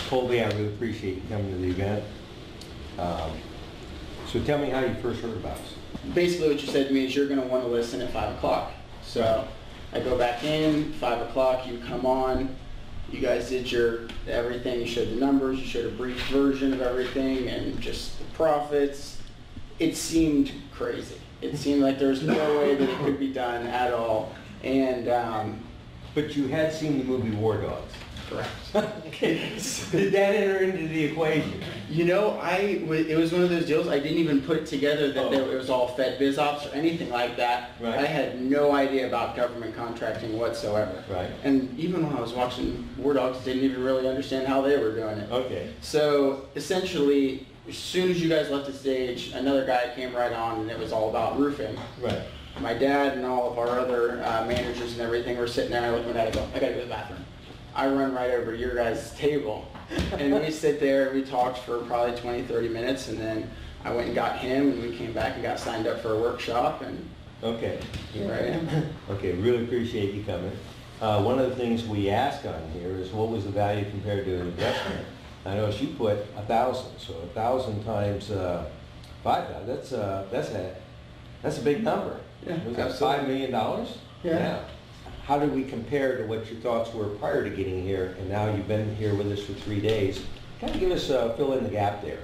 Colby, I really appreciate you coming to the event. So tell me how you first heard about us. Basically what you said to me is you're going to want to listen at 5 o'clock. So I go back in, 5 o'clock, you come on, you guys did your everything, you showed the numbers, you showed a brief version of everything and just the profits. It seemed crazy. It seemed like there was no way that it could be done at all. And But you had seen the movie War Dogs. correct. Did that enter into the equation? You know, it was one of those deals, I didn't even put it together that it was all Fed Biz Ops or anything like that. Right. I had no idea about government contracting whatsoever. Right. And even when I was watching War Dogs, didn't even really understand how they were doing it. Okay. So essentially, as soon as you guys left the stage, another guy came right on and it was all about roofing. Right. My dad and all of our other managers and everything were sitting there and I looked at my dad and I go, I gotta go to the bathroom. I run right over to your guys' table and we sit there and we talked for probably 20, 30 minutes and then I went and got him and we came back and got signed up for a workshop and Okay. here I am. Okay, really appreciate you coming. One of the things we ask on here is what was the value compared to an investment? I noticed you put 1,000, so 1,000 times 5,000. That's a big number. Yeah, Was that absolutely. $5 million? Yeah. How did we compare to what your thoughts were prior to getting here, and now you've been here with us for 3 days? Kind of give us fill in the gap there.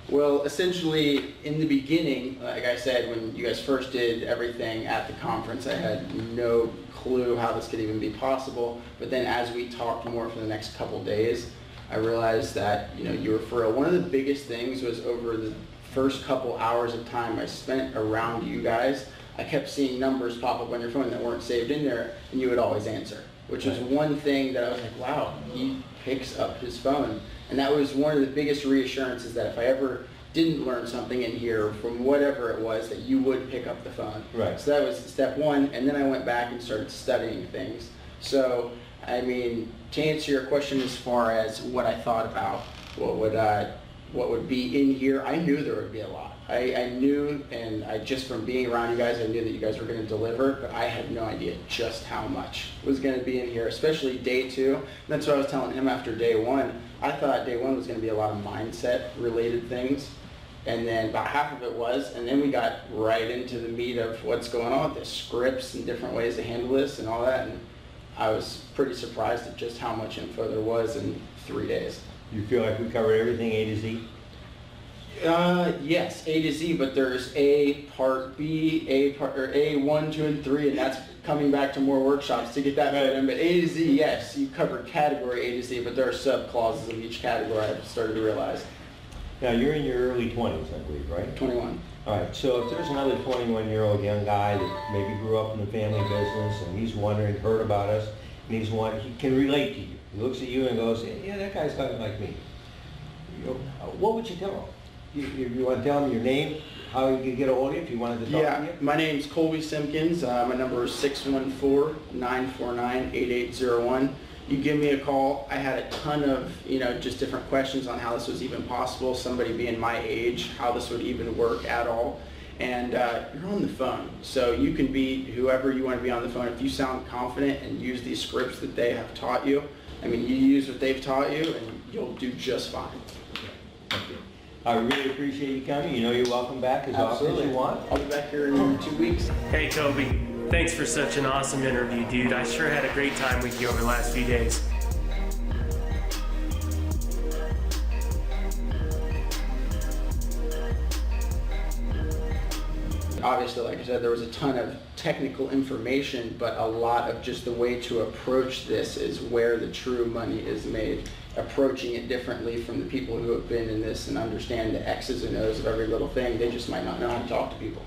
Well, essentially, in the beginning, like I said, when you guys first did everything at the conference, I had no clue how this could even be possible. But then as we talked more for the next couple days, I realized that, you were for real. One of the biggest things was over the first couple hours of time I spent around you guys, I kept seeing numbers pop up on your phone that weren't saved in there, and you would always answer, which was one thing that I was like, wow, he picks up his phone. And that was one of the biggest reassurances that if I ever didn't learn something in here from whatever it was, that you would pick up the phone. Right. So that was step one, and then I went back and started studying things. So, I mean, to answer your question as far as what I thought about what would be in here, I knew there would be a lot. I knew, and just from being around you guys, I knew that you guys were going to deliver, but I had no idea just how much was going to be in here, especially day 2. And that's what I was telling him after day 1. I thought day 1 was going to be a lot of mindset related things, and then about half of it was, and then we got right into the meat of what's going on with the scripts and different ways to handle this and all that, and I was pretty surprised at just how much info there was in 3 days. You feel like we covered everything A to Z? Yes, A to Z, but there's A part B, or A 1, 2, and 3, and that's coming back to more workshops to get that filled in. But A to Z, yes, you covered category A to Z, but there are sub-clauses of each category I've started to realize. Now, you're in your early 20s, I believe, right? 21. All right, so if there's another 21-year-old young guy that maybe grew up in the family business and he's wondering, heard about us, and he can relate to you. He looks at you and goes, yeah, that guy's talking like me. What would you tell him? You want to tell him your name, how you can get a hold of you if you wanted to talk to you? My name's Colby Simpkins. My number is 614-949-8801. You give me a call. I had a ton of, just different questions on how this was even possible, somebody being my age, how this would even work at all. And you're on the phone, so you can be whoever you want to be on the phone. If you sound confident and use these scripts that they have taught you, I mean, you use what they've taught you and you'll do just fine. Thank you. I really appreciate you coming. You know you're welcome back as often as you want. I'll be back here in 2 weeks. Hey Colby, thanks for such an awesome interview, dude. I sure had a great time with you over the last few days. Obviously, like I said, there was a ton of technical information, but a lot of just the way to approach this is where the true money is made. Approaching it differently from the people who have been in this and understand the X's and O's of every little thing. They just might not know how to talk to people.